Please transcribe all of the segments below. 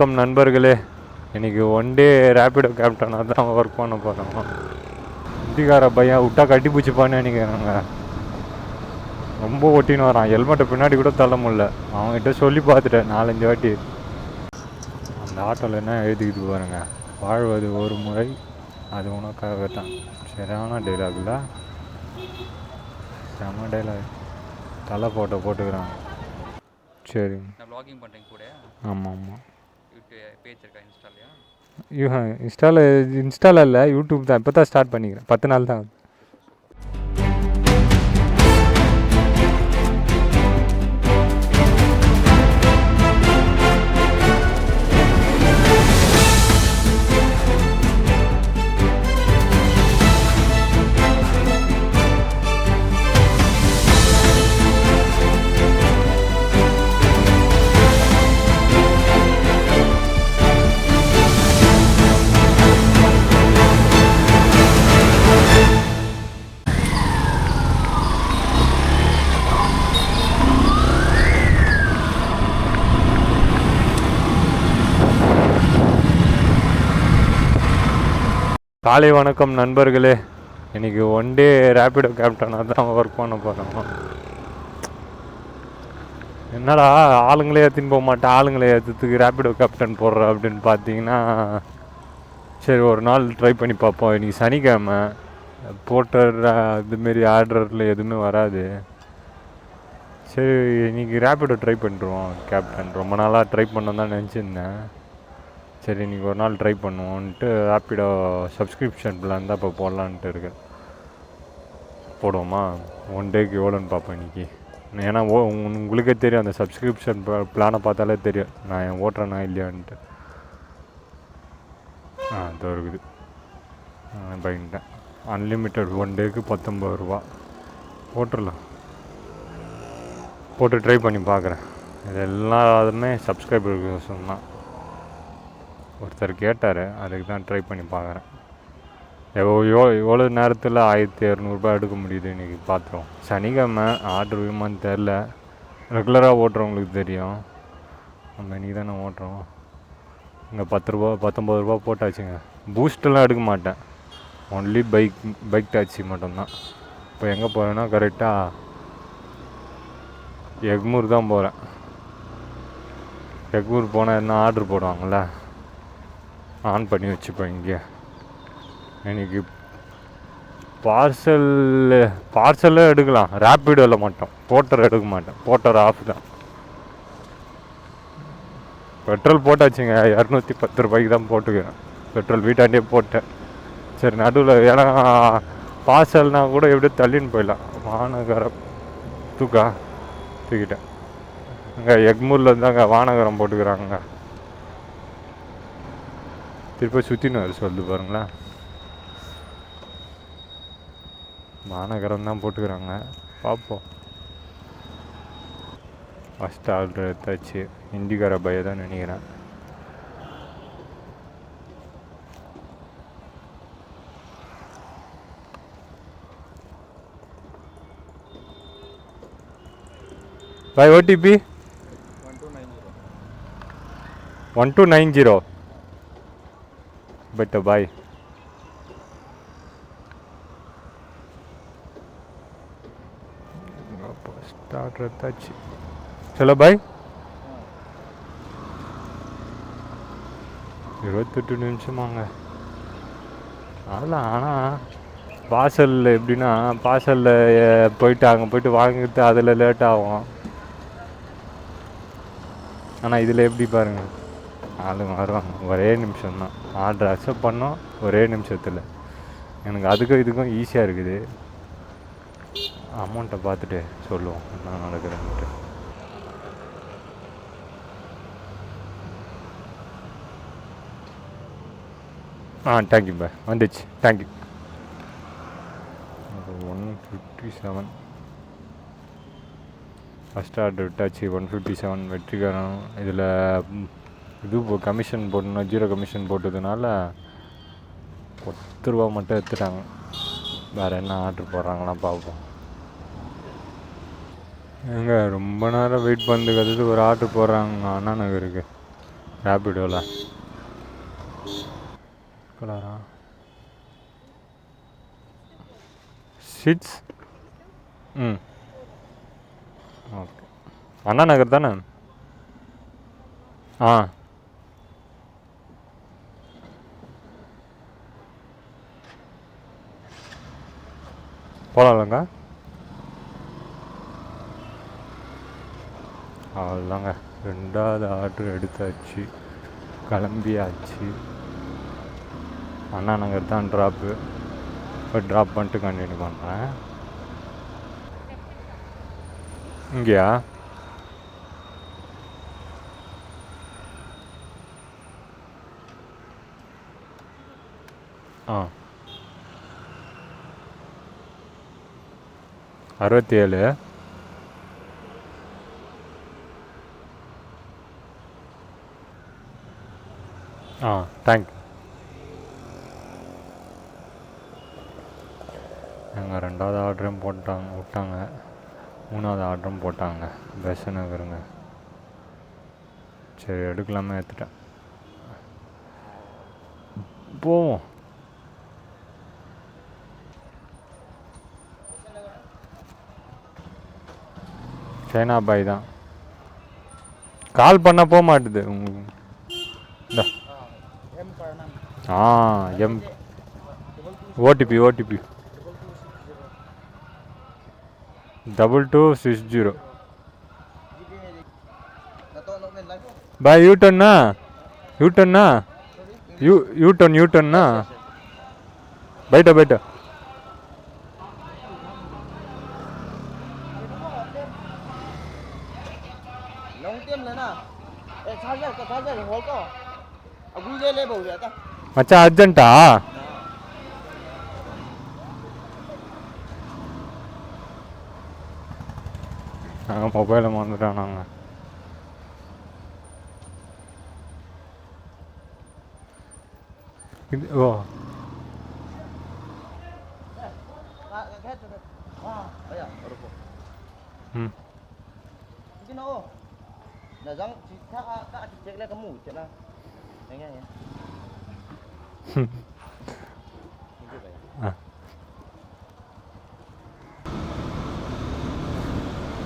வணக்கம் நண்பர்களே. இன்றைக்கி ஒன் டே ரேப்பிடோ கேப்டனாக தான் ஒர்க் பண்ண போகிறோம். இந்திக்கார பையன் விட்டா கட்டி பிடிச்சிப்பான்னு நினைக்கிறாங்க. ரொம்ப ஒட்டின்னு வரான். ஹெல்மெட்டை பின்னாடி கூட தள்ள முடியல. அவங்ககிட்ட சொல்லி பார்த்துட்டேன் 4-5 வாட்டி. அந்த ஆட்டோவில் என்ன எழுதிக்கிட்டு பாருங்க, வாழ்வது ஒரு முறை அது உனக்காக தான். சரியான டைலாகுல, செம டைலாக். தலை போட்டுக்கிறாங்க. சரி, நான் வ்ளாகிங் பண்ணுறேன் கூட. ஆமாம் ஆமாம். பேஜ் இருக்கா இன்ஸ்டாலையா? இன்ஸ்டாவில் இல்லை, யூடியூப் தான். இப்போ தான் ஸ்டார்ட் பண்ணிக்கிறேன். 10 நாள் தான். காலை வணக்கம் நண்பர்களே. இன்றைக்கி ஒன் டே ரேப்பிடோ கேப்டனாக தான் ஒர்க் பண்ண போகிறோம். என்னடா ஆளுங்களே ஏற்றின்னு போக மாட்டேன், ஆளுங்களே ஏற்றுறதுக்கு ரேப்பிடோ கேப்டன் போடுற அப்படின்னு பார்த்தீங்கன்னா, சரி ஒரு நாள் ட்ரை பண்ணி பார்ப்போம். இன்றைக்கி சனிக்கிழமை, போட்டர் இதுமாரி ஆர்டரில் எதுவுமே வராது. சரி இன்றைக்கி ரேப்பிடோ ட்ரை பண்ணுறோம் கேப்டன். ரொம்ப நாளாக ட்ரை பண்ண தான் நினச்சிருந்தேன். சரி இன்றைக்கி ஒரு நாள் ட்ரை பண்ணுவோன்ட்டு ரேப்பிடோ சப்ஸ்கிரிப்ஷன் பிளான் தான் இப்போ போடலான்ட்டு இருக்கு. போடுவோமா? ஒன் டேக்கு எவ்வளோன்னு பார்ப்போம் இன்றைக்கி. ஏன்னா உங்களுக்கே தெரியும், அந்த சப்ஸ்கிரிப்ஷன் பிளானை பார்த்தாலே தெரியும் நான் ஓட்டுறேன்னா இல்லையான்ட்டு. அது இருக்குது. பயந்துட்டேன். அன்லிமிட்டட் ஒன் டேக்கு 19 ரூபா போட்டுடலாம். போட்டு ட்ரை பண்ணி பார்க்குறேன். இது எல்லாருமே சப்ஸ்கிரைபருக்கு சொன்னால் ஒருத்தர் கேட்டார், அதுக்கு தான் ட்ரை பண்ணி பார்க்குறேன். எவ்வளோ நேரத்தில் 1200 எடுக்க முடியுது இன்றைக்கி பார்த்துருவோம். சனிக்கிழமை ஆர்டர் விமான்னு தெரில. ரெகுலராக ஓட்டுறவங்களுக்கு தெரியும். நம்ம இன்றைக்கி தானே ஓட்டுறோம். இங்கே 19 ரூபா போட்டாச்சுங்க. பூஸ்டெல்லாம் எடுக்க மாட்டேன், ஒன்லி பைக் டாக்ஸி மட்டும்தான். இப்போ எங்கே போகிறேன்னா கரெக்டாக எக்மூர் தான் போகிறேன். எக்மூர் போனால் என்ன ஆர்டர் போடுவாங்கள்ல, ஆன் பண்ணி வச்சுப்பேன். இங்கே எனக்கு பார்சலே எடுக்கலாம், ரேப்பிடோவில் மட்டும். போட்டர் எடுக்க மாட்டேன், போட்டர் ஆஃப் தான். பெட்ரோல் போட்டாச்சுங்க, 210 ரூபாய்க்கு தான் போட்டுக்கிறேன். பெட்ரோல் வீட்டாண்டே போட்டேன். சரி நடுவில், ஏன்னா பார்சல்னால் கூட எப்படியோ தள்ளின்னு போயிடலாம். வானகரம் தூக்கிட்டேன். அங்கே எக்மூரில் இருந்தாங்க வானகரம் போட்டுக்கிறாங்க. திருப்பி சுற்றின்னு வர சொல்லு பாருங்களேன். மாநகரம் தான் போட்டுக்கிறாங்க. பார்ப்போம். ஃபஸ்ட் ஆர்டர் எடுத்தாச்சு. இண்டிகார பையை தான் நினைக்கிறேன். பாய் ஓடிபி 1290. பட் பாய் ஸ்டார்ட் எடுத்தாச்சு. चलो பாய். 28 நிமிஷமாங்க அதெல்லாம். ஆனால் பார்சலில் எப்படின்னா, பார்சலில் போயிட்டு அங்கே போயிட்டு வாங்கிட்டு அதில் லேட் ஆகும். ஆனால் இதில் எப்படி பாருங்கள், ஆளுங்க வருவாங்க ஒரே நிமிஷம்தான். ஆர்டர் அக்செப்ட் பண்ணோம் ஒரே நிமிஷத்தில். எனக்கு அதுக்கும் இதுக்கும் ஈஸியாக இருக்குது. அமௌண்ட்டை பார்த்துட்டு சொல்லுவோம் என்ன நடக்குதுன்ட்டு. Thank you bye. வந்துச்சு, தேங்க்யூ. 157 ஃபஸ்ட் ஆர்டர் விட்டாச்சு. 157 வெற்றிகரம். இதில் இது கமிஷன் போடணும், 0 கமிஷன் போட்டதுனால 10 ரூபா மட்டும் எடுத்துட்டாங்க. வேறு என்ன ஆர்டர் போடுறாங்களா பார்ப்போம். எங்க ரொம்ப நேரம் வெயிட் பண்ணுறதுக்கு ஒரு ஆர்டர் போடுறாங்க அண்ணா நகருக்கு. ரேபிடோவில் கலரா சீட்ஸ். ம் ஓகே. அண்ணா நகர் தானே? ஆ போகலாம்லங்க. அவ்வளோதாங்க, 2வது ஆர்டர் எடுத்தாச்சு, கிளம்பியாச்சு. அண்ணா நகர் தான் ட்ராப்பு. இப்போ ட்ராப் பண்ணிட்டு கண்டினியூ பண்ணுறேன். இங்கேயா? ஆ 67. ஆ தேங்க்யூ. எங்கள் 2வது ஆர்டரும் விட்டாங்க, 3வது ஆர்டரும் போட்டாங்க. பெஸ்ஸு நகருங்க. சரி எடுக்கலாமே, எடுத்துட்டேன். போவோம். சைனா பாய் தான் கால் பண்ண போக மாட்டுது உங்களுக்கு. ஆ எம் ஓடிபி 2260. பாய் யூட்டர்னா யூட்டர்னா பைட்ட மச்சான் அர்ஜென்ட்டா? நாங்கள் மொபைலை மறந்துட்டோம். நாங்கள் இது ஓ ம்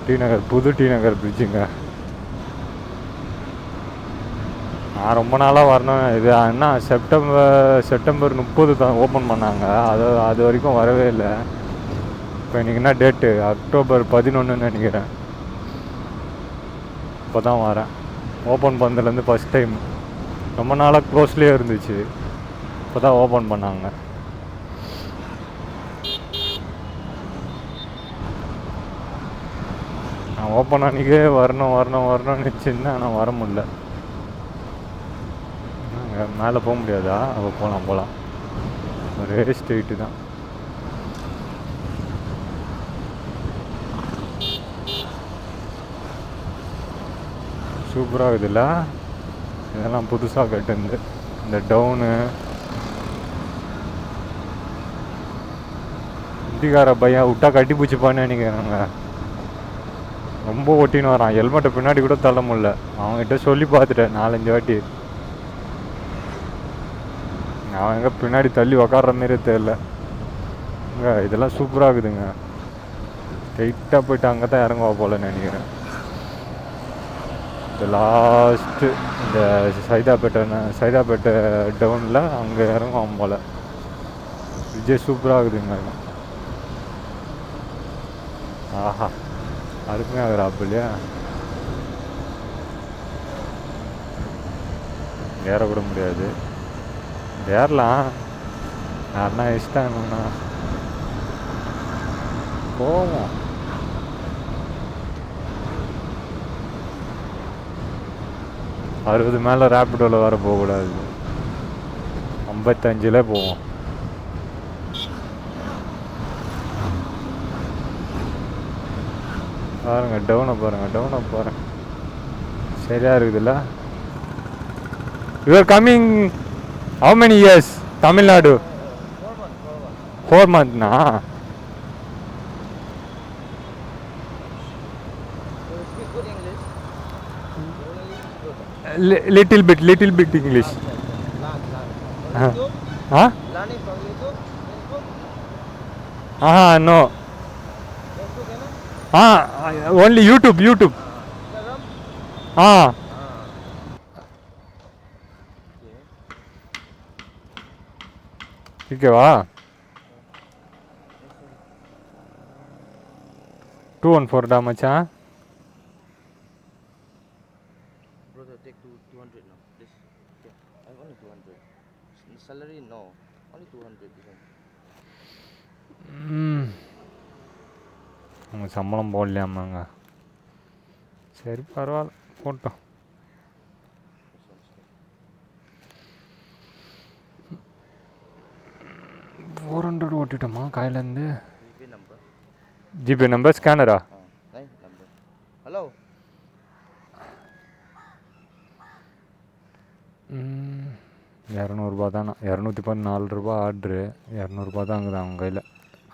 டி நகர், புது டி நகர் பிரிட்ஜுங்க. நான் ரொம்ப நாளாக வரணும். இது என்ன செப்டம்பர் 30 தான் ஓப்பன் பண்ணாங்க. அது வரைக்கும் வரவே இல்லை. இப்போ இன்றைக்கி என்ன டேட்டு? அக்டோபர் 11 நினைக்கிறேன். இப்போ தான் வரேன். ஓப்பன் பண்ணதுலேருந்து ஃபஸ்ட் டைம். ரொம்ப நாளாக க்ளோஸ்லேயே இருந்துச்சு, இப்போ தான் ஓப்பன் பண்ணாங்க. நான் ஓப்பன் அன்றைக்கே வரணும்னு வச்சுருந்தேன், ஆனால் வர முடியல. மேலே போக முடியாதா? அப்போ போகலாம். ஒரே ஸ்ட்ரெயிட்டு தான். சூப்பராக இருக்குதுல்ல? இதெல்லாம் புதுசாக கட்டுந்து இந்த டவுனு. இந்திக்கார பையன் விட்டா கட்டி பிடிச்சிப்பான்னு நினைக்கிறாங்க. ரொம்ப ஒட்டின்னு வரான். ஹெல்மெட்டை பின்னாடி கூட தள்ள முடியல. அவங்ககிட்ட சொல்லி பார்த்துட்டேன் 4-5 வாட்டி. அவன் எங்கே பின்னாடி தள்ளி உக்காடுற மாரியே தெரில. இதெல்லாம் சூப்பராக இருக்குதுங்க. ஸ்ட்ரெயிட்டாக போயிட்டு அங்கே தான் இறங்குவா போல நினைக்கிறேன். இந்த லாஸ்ட்டு இந்த சைதாப்பேட்டை டவுனில் அங்கே இறங்குவான் போல். விஜய் சூப்பராக இருக்குதுங்க. ஆஹா, அருமையாக இருக்கிறாப்பு இல்லையா? ஏறக்கூட முடியாது. ஏறலாம், யாருன்னா இஷ்டம்னா போவோம். அறுபது மேலே ரேப்பிடோவில் வர போகக்கூடாது. 55 போவோம். பாருங்க, டவுனை பாருங்க. சரியாக இருக்குதுல்ல? You are coming how many years? Tamil Nadu 4 monthsனா? Little bit English. Lan. Huh? YouTube? Huh? Learning from YouTube? Facebook? No. Facebook है ना? Only YouTube. Instagram? Ah. Okay. Okay, வா 214 டா மச்சான். Brother, take 200 now, please. Okay. I only 200. Salary no, only 200. அவங்க சம்பளம் போடலையாமாங்க. சரி பரவாயில்ல போட்டோம். 400 ஓட்டிட்டோமா காயிலேருந்து. ஜிபே நம்பர் ஸ்கேனரா? ஹலோ. இரநூறுபா தானா? 214 ரூபா ஆர்ட்ரு, 200 தான் அங்குது அவங்க கையில்.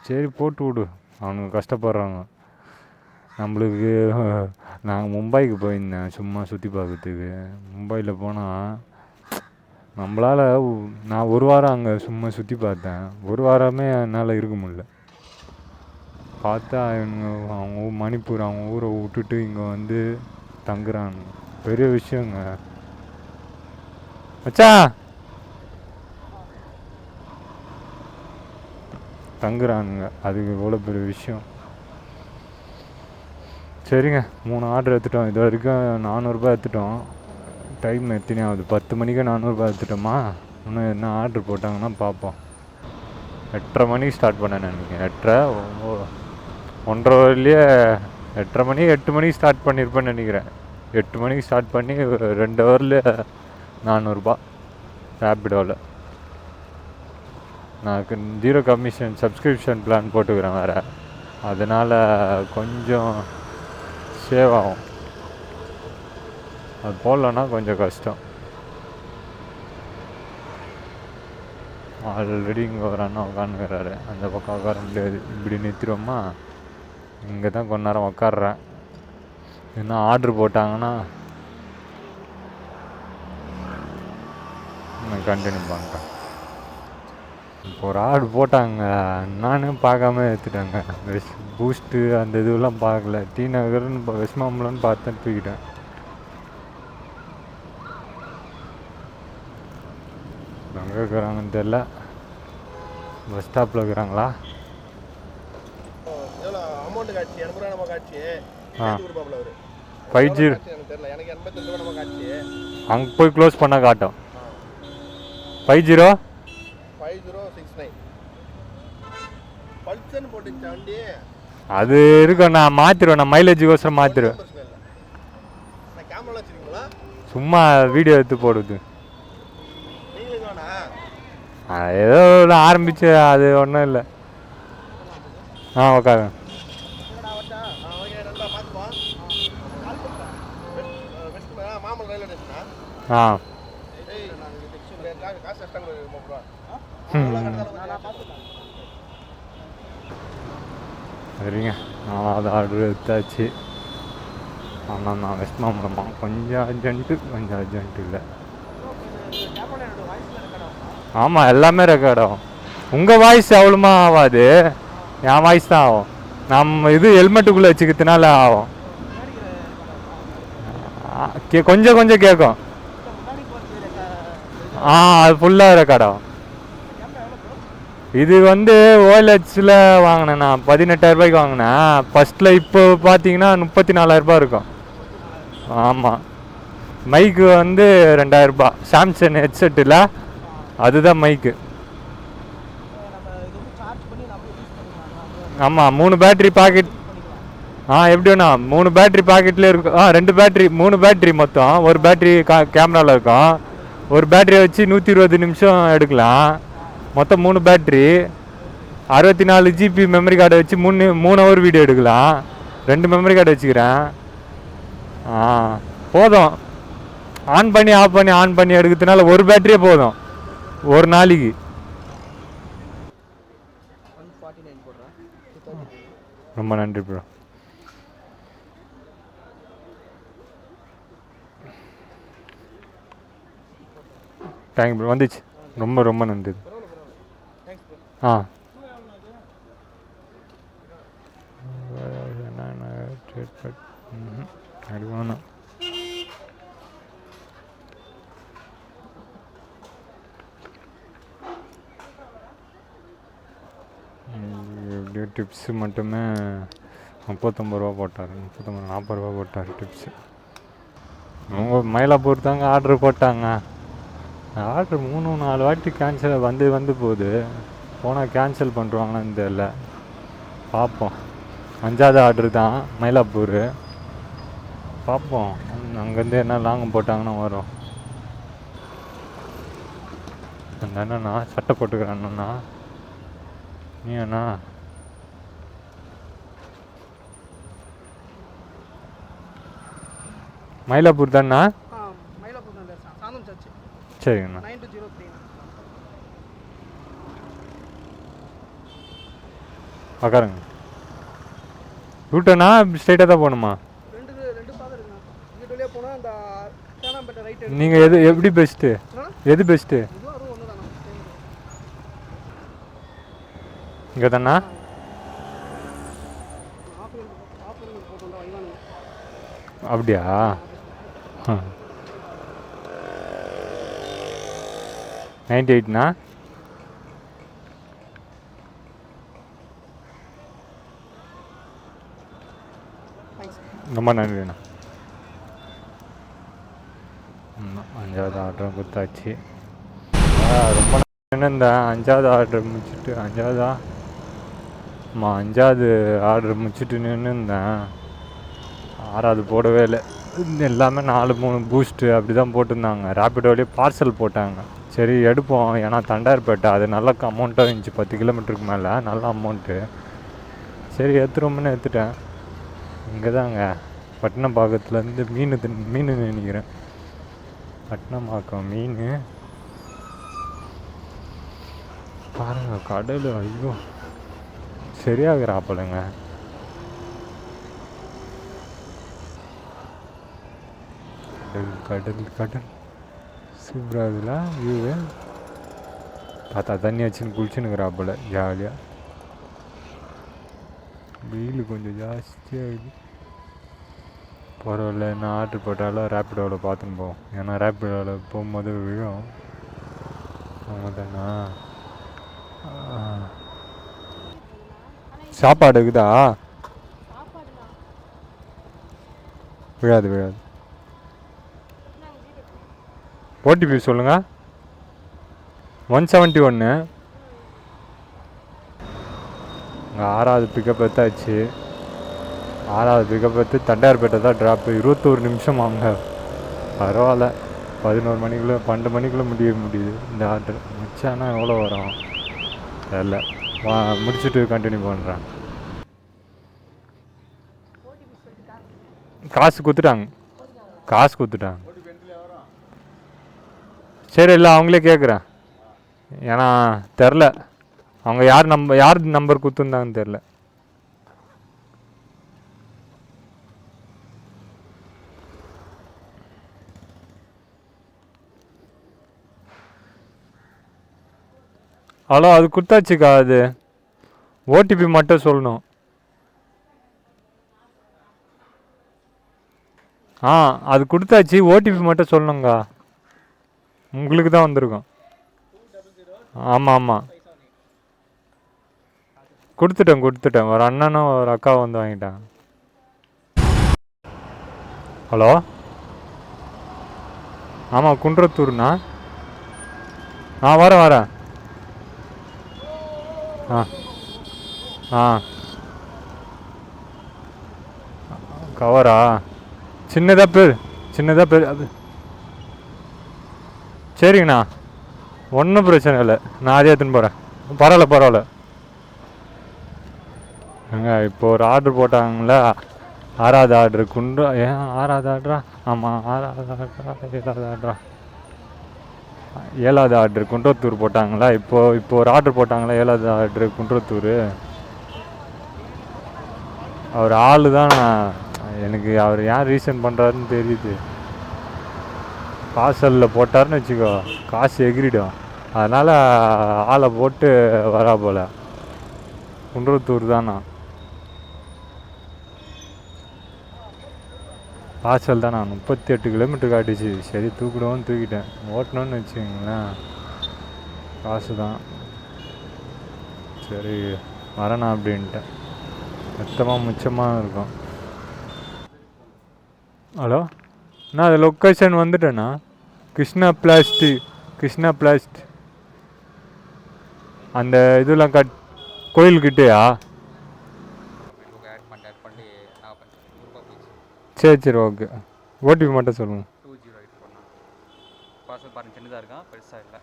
சரி போட்டு விடு, அவனுங்க கஷ்டப்படுறாங்க. நம்மளுக்கு நாங்கள் மும்பைக்கு போயிருந்தேன் சும்மா சுற்றி பார்க்கறதுக்கு. மும்பையில் போனால் நம்மளால் நான் ஒரு வாரம் அங்கே சும்மா சுற்றி பார்த்தேன். ஒரு வாரமே என்னால் இருக்க முடியல. பார்த்தா அவங்க மணிப்பூர் அவங்க ஊரை விட்டுட்டு இங்கே வந்து தங்குறாங்க. பெரிய விஷயங்க மச்சான். தங்குறானுங்க, அதுக்கு எவ்வளோ பெரிய விஷயம். சரிங்க, 3 ஆர்டர் எடுத்துட்டோம். இது வரைக்கும் 400 எடுத்துட்டோம். டைம் எத்தனை ஆகுது? 10 மணிக்கு 400 எடுத்துட்டோமா? இன்னும் என்ன ஆர்டர் போட்டாங்கன்னா பார்ப்போம். 8:30 மணிக்கு ஸ்டார்ட் பண்ணேன் நினைக்கிறேன். 8:30 1:30 வரலையே. 8:30 மணி 8 மணிக்கு ஸ்டார்ட் பண்ணியிருப்பேன்னு நினைக்கிறேன். 8 மணிக்கு ஸ்டார்ட் பண்ணி 2 ஹவரில் 400 ரேப்பிடோவில். நான் 0 கமிஷன் சப்ஸ்கிரிப்ஷன் பிளான் போட்டுக்கிறேன் வேறு. அதனால் கொஞ்சம் சேவ் ஆகும். அது போடலன்னா கொஞ்சம் கஷ்டம். ஆல்ரெடி இங்கே ஒரு அண்ணா உட்காந்துக்கிறாரு. அந்த பக்கம் உட்கார முடியாது, இப்படி நிறுத்திடுவோமா? இங்கே தான் கொஞ்ச நேரம் உட்காடுறேன். இன்னும் ஆர்டர் போட்டாங்கன்னா நான் கண்டினியூ பண்ணுறேன். இப்போ ஒரு ஆர்டர் போட்டாங்க, நானும் பார்க்காம எடுத்துட்டாங்க. பூஸ்ட்டு அந்த இதுவெல்லாம் பார்க்கல. டி நகர்னு வெஸ்ட் மாம்பலம்னு பார்த்து தூக்கிட்டேன். எங்கே இருக்கிறாங்கன்னு தெரில. பஸ் ஸ்டாப்பில் இருக்கிறாங்களா? அமௌண்ட் காட்சி 80 ரூபா நம்ம காட்சி. ஆ 50 எனக்கு தெரியல. எனக்கு 82 ரூபா நம்ம காட்சி. அங்கே போய் க்ளோஸ் பண்ணால் காட்டும். 50 5069 பல்சர்னு போட்டுச்சு வண்டி. அது இருக்கும், நான் மாற்றிடுவேன். நான் மைலேஜுக்கோசரம் மாற்றிடுவேன். நான் கேமரா வச்சுருக்கீங்களா? சும்மா வீடியோ எடுத்து போடுது. ஏதோ ஆரம்பிச்சு அது ஒன்றும் இல்லை. உட்காரு. சரிங்க, 4வது ஆர்டர் எடுத்தாச்சு. ஆனால் நான் வெஸ்ட் மாம்பலமா. கொஞ்சம் அர்ஜென்ட்டு இல்லை. ஆமாம், எல்லாமே ரெக்கார்ட் ஆகும். உங்கள் வாய்ஸ் அவ்வளோமா ஆகாது, என் வாய்ஸ் தான் ஆகும். நம்ம இது ஹெல்மெட்டுக்குள்ளே வச்சுக்கிறதுனால ஆகும். கொஞ்சம் கேட்கும். அது ஃபுல்லாக ரெக்கார்ட் ஆகும். இது ஓஎல்எக்ஸில் வாங்கினேன் நான். 18,000 ரூபாய்க்கு வாங்கினேன் ஃபஸ்ட்டில். இப்போ பார்த்தீங்கன்னா 34,000 ரூபா இருக்கும். ஆமாம். மைக்கு 2,000 ரூபா. சாம்சங் ஹெட்செட்டில் அதுதான் மைக்கு. ஆமாம், 3 பேட்ரி பாக்கெட். எப்படி வேணா 3 பேட்ரி பாக்கெட்லேயே இருக்கும். 2 பேட்ரி 3 பேட்ரி மொத்தம். ஒரு பேட்ரி கேமராவில் இருக்கும். ஒரு பேட்டரியை வச்சு 120 நிமிஷம் எடுக்கலாம். மொத்தம் 3 பேட்ரி. 64 GB மெமரி கார்டை வச்சு 3 ஹவர் வீடியோ எடுக்கலாம். 2 மெமரி கார்டு வச்சுக்கிறேன். போதும். ஆன் பண்ணி ஆஃப் பண்ணி எடுக்கிறதுனால ஒரு பேட்டரியே போதும் ஒரு நாளைக்கு. ரொம்ப நன்றி ப்ரோ. தேங்க் ப்ரோ வந்துச்சு. ரொம்ப ரொம்ப நன்றி. ஆ என்னென்ன அது வேணும். எப்படியோ டிப்ஸு மட்டுமே 39 ரூபா போட்டார். 40 ரூபா போட்டார் டிப்ஸு. அவங்க மயிலாப்பூர் தாங்க ஆர்டரு போட்டாங்க. ஆர்டரு 3-4 வாட்டி கேன்சல் வந்து போகுது. போனால் கேன்சல் பண்ணுறாங்களான்னு தெரியல. பார்ப்போம். 5வது ஆர்டரு தான் மயிலாப்பூர். பார்ப்போம் அங்கேருந்து என்ன லாங்கு போட்டாங்கன்னா வரும். அந்த அண்ணா சட்டை போட்டுக்கிறேன் அண்ணா. நீ அண்ணா மயிலாப்பூர் தானே? சரிங்கண்ணா. உக்காருங்க. ரூட்டண்ணா ஸ்ட்ரைட்டாக தான் போகணுமா? நீங்கள் எப்படி பெஸ்ட்டு? எது பெஸ்ட்டு? இங்கே தானா? அப்படியா? 98ண்ணா? ரொம்ப நன்றிண்ணா. 5வது ஆர்டரும் கொடுத்தாச்சு. ரொம்ப இந்த 5வது ஆர்டர் முடிச்சுட்டு 5வது ஆர்டர் முடிச்சுட்டு நின்று இருந்தேன். 6வது போடவே இல்லை. எல்லாமே 4-3 பூஸ்ட்டு அப்படி தான் போட்டிருந்தாங்க. ரேப்பிடோலேயே பார்சல் போட்டாங்க. சரி எடுப்போம், ஏன்னா தண்டார்பேட்டை அது நல்ல அமௌண்ட்டாக இருந்துச்சு. 10 கிலோமீட்டருக்கு மேலே நல்ல அமௌண்ட்டு. சரி எடுத்துருவோம்னு எடுத்துட்டேன். இங்கே தாங்க பட்டினப்பாக்கத்துலேருந்து மீன் நினைக்கிறேன். பட்டினப்பாக்கம் மீன் பாருங்க. கடல் ஐயோ சரியாகிறாப்பலங்க. கடல் கடல் சூப்பராகுதுல வியூவு. பார்த்தா தண்ணி வச்சுன்னு குளிச்சுன்னுக்குறாப்பல ஜாலியாக. வெயில் கொஞ்சம் ஜாஸ்தியாகுது. பரவாயில்ல, என்ன ஆர்டர் போட்டாலும் ரேப்பிடோவில் பார்த்துன்னு போவோம். ஏன்னா ரேப்பிடோவில் போகும்போது விழும். ஆமாதாண்ணா. சாப்பாடு இருக்குதா? விழாது. ஓடிபி சொல்லுங்கள். 171. 6வது பிக்கப் எடுத்தாச்சு. 6வது பிக்கப் எடுத்து தண்டார்பேட்டை தான் ட்ராப்பு. 21 நிமிஷம் வாங்க. பரவாயில்ல. 11 மணிக்குள்ளே 12 மணிக்குள்ளே முடியுது இந்த ஆர்டர். மிச்சானா எவ்வளோ வரும் தெரில. முடிச்சுட்டு கண்டினியூ பண்ணுறேன். காசு கொடுத்துட்டாங்க. சரி இல்லை அவங்களே கேட்குறேன். ஏன்னா தெரில அவங்க யார் நம்பர் கொடுத்துருந்தாங்கன்னு தெரில. ஹலோ, அது கொடுத்தாச்சுக்கா. அது ஓடிபி மட்டும் சொல்லணும். அது கொடுத்தாச்சு. ஓடிபி மட்டும் சொல்லணுங்கா. உங்களுக்கு தான் வந்திருக்கும். ஆமாம் கொடுத்துட்டேன். ஒரு அண்ணனும் ஒரு அக்காவும் வந்து வாங்கிட்டாங்க. ஹலோ, ஆமாம் குன்றத்தூர்ண்ணா. வரேன். கவரா? சின்னதாக பேர் அது. சரிங்கண்ணா, ஒன்றும் பிரச்சனை இல்லை. நான் அதே எடுத்துன்னு போகிறேன். பரவாயில்ல. இப்போ ஒரு ஆர்டர் போட்டாங்களா, 6வது ஆர்டரு 6வது ஆர்டரா? ஆமாம் 7வது ஆர்டரா? 7வது ஆர்டரு குன்றத்தூர் போட்டாங்களா. இப்போ ஒரு ஆர்டர் போட்டாங்களா 7வது ஆர்டரு குன்றத்தூர். அவர் ஆள் தான். எனக்கு அவர் யார் ரீசன் பண்ணுறாருன்னு தெரியுது. பார்சலில் போட்டார்னு வச்சுக்கோ, காசு எகிரிடும். அதனால் ஆளை போட்டு வரா போல். குன்றத்தூர் தானா, பார்சல் தானா. 38 கிலோமீட்டர் காட்டுச்சு. சரி தூக்கிடுவோன்னு தூக்கிட்டேன். ஓட்டணும்னு வச்சுக்கோங்களேன், காசு தான். சரி வரேண்ணா அப்படின்ட்டேன். மொத்தமாக மிச்சமாக இருக்கும். ஹலோ அண்ணா, அது லொக்கேஷன் வந்துட்டேண்ணா. கிருஷ்ணா பிளாஸ்ட் அந்த இதெல்லாம் கோயில்கிட்டயா? ஆட் பண்ணி நான் பண்ணுறேன். நூறுரூபா போயிடுச்சு. சரி ஓகே. ஓடிபி மட்டும் சொல்லுங்கள். 2084 போடணும். பார்சல் பாருங்கள், சின்னதாக இருக்கான், பெருசாக இல்லை.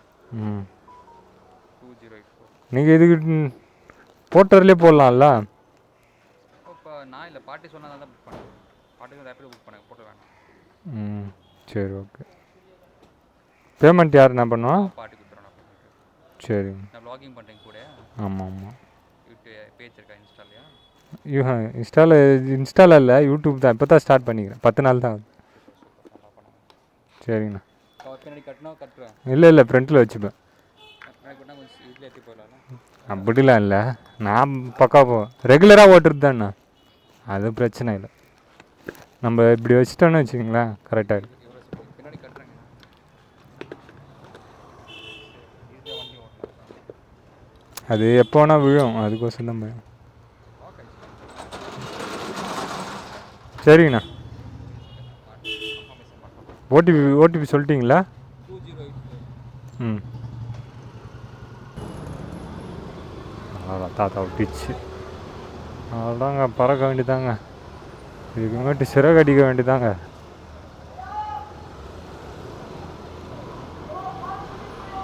2084. நீங்கள் இதுக்கு போட்டர்லேயே போடலாம்ல. இப்போ நான் இல்லை, பாட்டி சொன்னதால் தான் புக் பண்ணேன். பாட்டிக்கு ரேப்பிடோ புக் பண்ணேன், போட்டு வேணாம். சரி ஓகே. பேமெண்ட் யார் என்ன பண்ணுவா? பாட்டி கொடுத்துருவேன். சரி. நான் வ்ளாகிங் பண்ணுறேன் கூட. ஆமாம். யூடியூப் பேஜ் இருக்கா இன்ஸ்டாலையா? இன்ஸ்டாவில் இல்லை, யூடியூப் தான். இப்போ தான் ஸ்டார்ட் பண்ணிக்கிறேன். 10 நாள் தான். சரிங்கண்ணா. பின்னாடி கட்டுறேன். இல்லை ஃப்ரண்ட்டில் வச்சுப்பேன். வீட்டில் ஏற்றி போயிடலாம். அப்படிலாம் இல்லை, நான் பக்கா ரெகுலராக ஓட்டுறது தான்ண்ணா. அது பிரச்சனை இல்லை. நம்ம இப்படி வச்சுட்டோன்னு வச்சுக்கோங்களேன், கரெக்டாக இருக்குது. பின்னாடி கட்டுறேங்க. ஈஸியாக வண்டி ஓட்டலாம். அது எப்போ வேணால் விழும், அதுக்கோசம் தான் பயம். சரிங்கண்ணா. ஓடிபி சொல்லிட்டீங்களா? 2084. அவ்வளோதான், தாத்தா விட்டுச்சு. அவ்வளோதாங்க, பறக்க வேண்டியதாங்க. இதுக்கு முன்னாடி சிறகு அடிக்க வேண்டியதாங்க.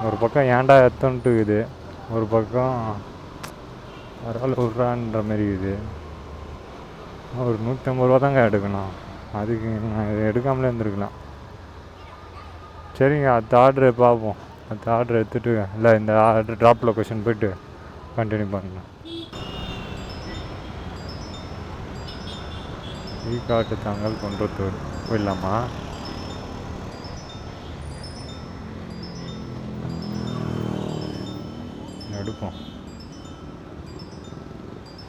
ஒரு பக்கம் ஏன்டா எத்தன்ட்டு இருக்குது, ஒரு பக்கம் பரவாயில்ல விட்றான்ற மாரி இருக்குது. ஒரு 150 ரூபா தாங்க எடுக்கணும். அதுக்கு நான் இதை எடுக்காமலே இருந்திருக்கலாம். சரிங்க, அடுத்த ஆர்டரு பார்ப்போம். அடுத்த ஆர்டர் எடுத்துகிட்டு, இல்லை இந்த ஆர்டர் ட்ராப் லொக்கேஷன் போய்ட்டு கண்டினியூ பண்ணலாம். ஈக்காட்டு தாங்கல் குன்றத்தூர் போயிடலாமா? எடுப்போம்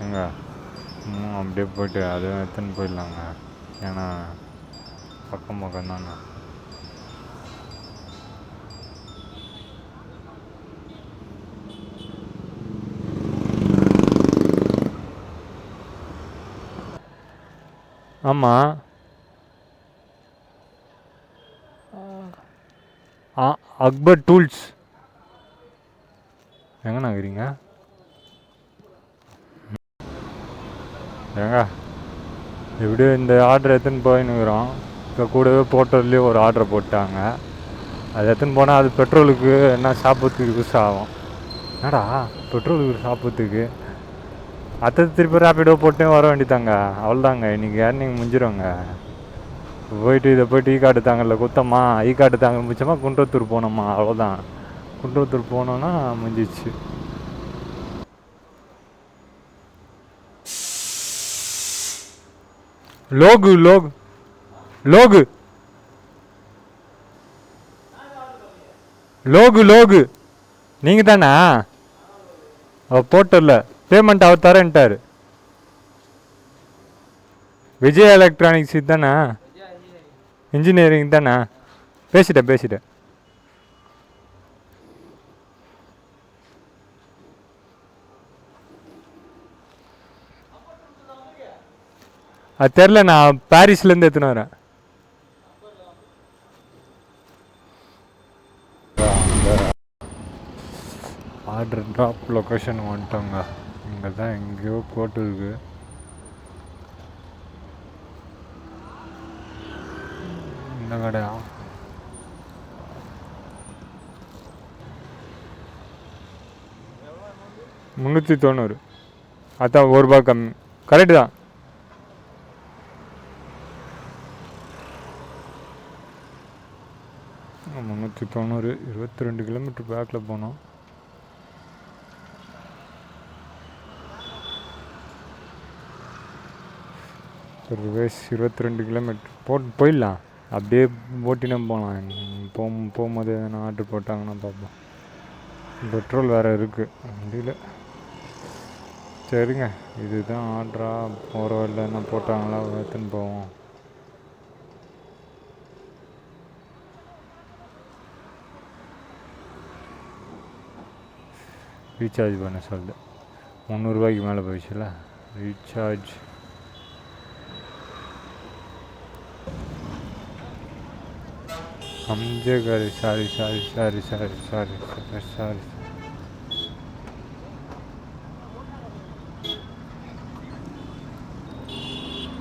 எங்க அப்படியே போய்ட்டு அதை எடுத்துன்னு போயிடலாங்க. ஏன்னா பக்கம் தானே. ஆமாம், அக்பர் டூல்ஸ் எங்கண்ணா இருக்கிறீங்க? ஏங்க எப்படியோ இந்த ஆர்டர் எடுத்துன்னு போயின்னுக்குறோம். இப்போ கூடவே போட்டோர்லேயே ஒரு ஆர்டரை போட்டாங்க. அது எடுத்துன்னு போனால் அது பெட்ரோலுக்கு என்ன சாப்பிட்றதுக்கு யூஸ் ஆகும். என்னடா பெட்ரோலுக்கு சாப்பிட்றதுக்கு திருப்பி ரேப்பிடோ போட்டு வர வேண்டியதாங்க. அவ்வளோதாங்க, இன்றைக்கி ஏர்னிங் முடிஞ்சிடுங்க. போயிட்டு இதை போய்ட்டு ஈக்காட்டு தாங்கல்ல குத்தம்மா, ஈக்காட்டு தாங்கல் முடிச்சோமா குன்றத்தூர் போனோம்மா, அவ்வளோதான். குன்றத்தூர் போனோன்னா முடிஞ்சிச்சு. லோகு நீங்கள் தானே? போட்டல பேமெண்ட் அவர் தரேன்ட்டார். விஜய் எலக்ட்ரானிக்ஸ் தானே? இன்ஜினியரிங் தானே? பேசிட்டேன். அது தெரில, நான் பாரிஸ்லேருந்து எடுத்துன்னு வரேன். ஆர்டர் ட்ராப் லொக்கேஷன் வந்துட்டோங்க. இங்கே தான் எங்கேயோ போட்டுருக்கு. இந்த கடையா? $390. அதான் ₹1 கம்மி. கரெக்டு தான். $390, 22 கிலோமீட்டர் பேக்கில் போனோம். ரிவேஸ் 22 கிலோமீட்டர் போயிடலாம். அப்படியே ஓட்டினே போகலாம். போகும்போது எதனா ஆர்டர் போட்டாங்கன்னா பார்ப்போம். பெட்ரோல் வேறு இருக்குது வண்டியில். சரிங்க, இதுதான் ஆர்டரா போகிற வழியில் என்ன போட்டாங்களா எடுத்துன்னு போவோம். ரீசார்ஜ் பண்ண சொல்லுது. 300 ரூபாய்க்கு மேலே போயிடுச்சுல ரீசார்ஜ். அம்ஜகர் சாரி.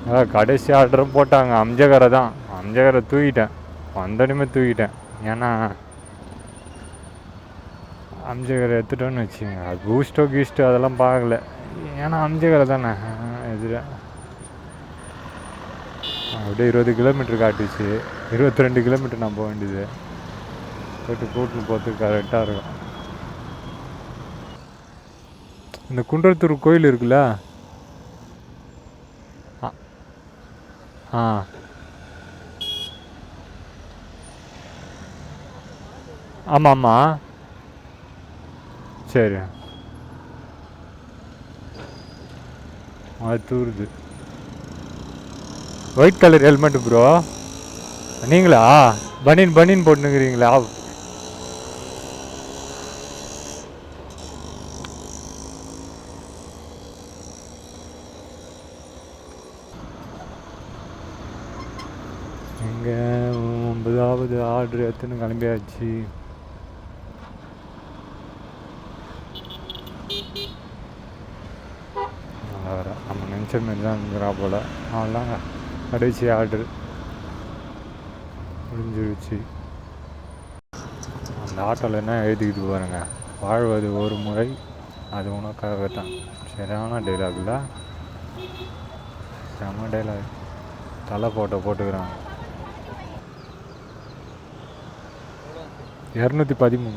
அதான் கடைசி ஆர்டரும் போட்டாங்க. அம்ஜகரை தான். அம்ஜகரை தூக்கிட்டேன், வந்தோடனே தூக்கிட்டேன். ஏன்னா அம்ஜகரை எடுத்துட்டோன்னு வச்சுங்க, அது பூஸ்டோ கீஸ்டோ அதெல்லாம் பார்க்கல. ஏன்னா அம்ஜகரை தானே எதிர. அப்படியே 20 கிலோமீட்டர் காட்டுச்சு. 22 கிலோமீட்டர் நான் போக வேண்டியது. போய்ட்டு கூட்டின்னு போகிறதுக்கு கரெக்டாக இருக்கும். இந்த குன்றத்தூர் கோயில் இருக்குல்ல, ஆ ஆமாம்மா, சரி. அது தூருது. White colour helmet bro. நீங்களா பனியன் போட்டுனுக்கிறீங்களா? இங்கே 9வது ஆர்டர் எடுத்துன்னு கிளம்பியாச்சு. நம்ம நினச்ச மாரி தான் இருக்கிறா போல். அவ்வளோதாங்க, கடைசி ஆர்டர் முடிஞ்சிருச்சு. அந்த ஆட்டோவில் என்ன எழுதிக்கிட்டு பாருங்க, வாழ்வது ஒரு முறை அது உனக்காக தான். சரியான டைலாக்ல, செம டைலாக். தலை ஃபோட்டோ போட்டுக்கிறாங்க. 213.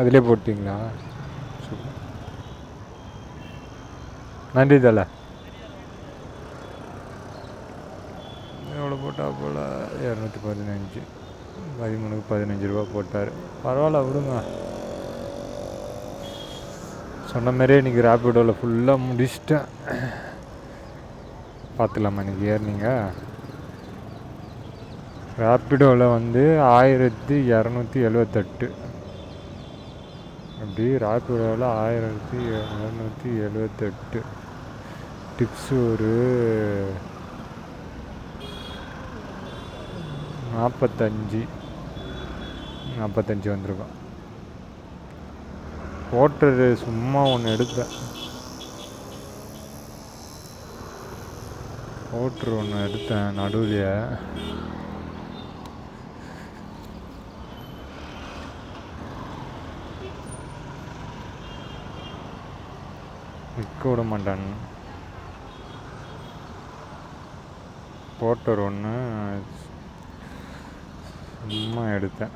அதிலே போட்டிங்களா? சூப்பர், நன்றி தலை. எவ்வளோ போட்டால் போல் 215. 13க்கு 15 ரூபா போட்டார். பரவாயில்ல விடுங்க. சொன்ன மாதிரியே இன்றைக்கி ரேப்பிடோவில் ஃபுல்லாக முடிச்சிட்டேன். பார்த்துக்கலாமா இன்றைக்கி ஏறினீங்க? ரேப்பிடோவில் வந்து 1278. அப்படி ரேப்பிடோவில் 1278. டிப்ஸு ஒரு 45 வந்திருக்கோம். ஓட்டுறது சும்மா ஒன்று எடுத்தேன். ஓட்டுரு ஒன்று எடுத்தேன் நடுவுலையே. நிற்க விட மாட்டான். போட்டர் ஒன்று சும்மா எடுத்தேன்.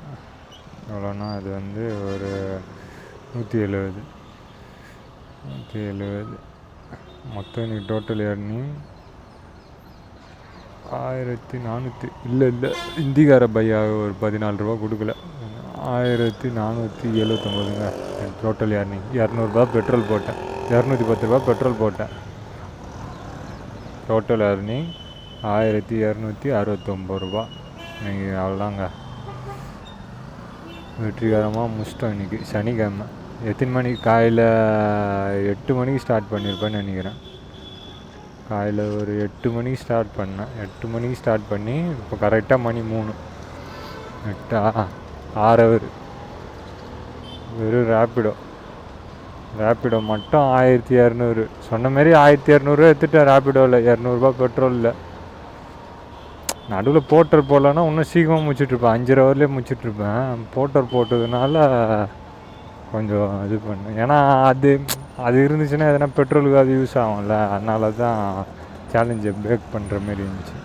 எவ்வளோன்னா அது வந்து ஒரு 170. மொத்தம் இன்னைக்கு டோட்டல் ஏர்னிங் 1400. இல்லை இந்திக்கார பையா ஒரு 14 ரூபா கொடுக்கல. 1479ங்க டோட்டல் ஏர்னிங். 200 பெட்ரோல் போட்டேன். 210 ரூபா பெட்ரோல் போட்டேன். டோட்டல் ஏர்னிங் 1269 ரூபா. நீங்கள் அவ்வளோதாங்க, வெற்றிகரமாக முடிச்சிட்டோம். இன்றைக்கி சனிக்கிழமை. எத்தனை மணிக்கு? காலையில் 8 மணிக்கு ஸ்டார்ட் பண்ணியிருப்பேன்னு நினைக்கிறேன். காலையில் ஒரு 8 மணிக்கு ஸ்டார்ட் பண்ணேன். 8 மணிக்கு ஸ்டார்ட் பண்ணி இப்போ கரெக்டாக மணி 3. 6 ஹவர். வெறும் ரேப்பிடோ மட்டும் 1200. சொன்ன மாதிரி 1200 எடுத்துட்டேன் ரேப்பிடோவில். 200 பெட்ரோலில். நடுவில் போட்டர் போடலன்னா இன்னும் சீக்கிரமாக முடிச்சிட்ருப்பேன். 5 ஹவர்லேயே முடிச்சிட்ருப்பேன். போட்டர் போட்டதுனால கொஞ்சம் இது பண்ணேன். ஏன்னா அது இருந்துச்சுன்னா எதனா பெட்ரோலுக்கு அது யூஸ் ஆகும்ல. அதனால தான் சேலஞ்சை பிரேக் பண்ணுற மாரி இருந்துச்சு.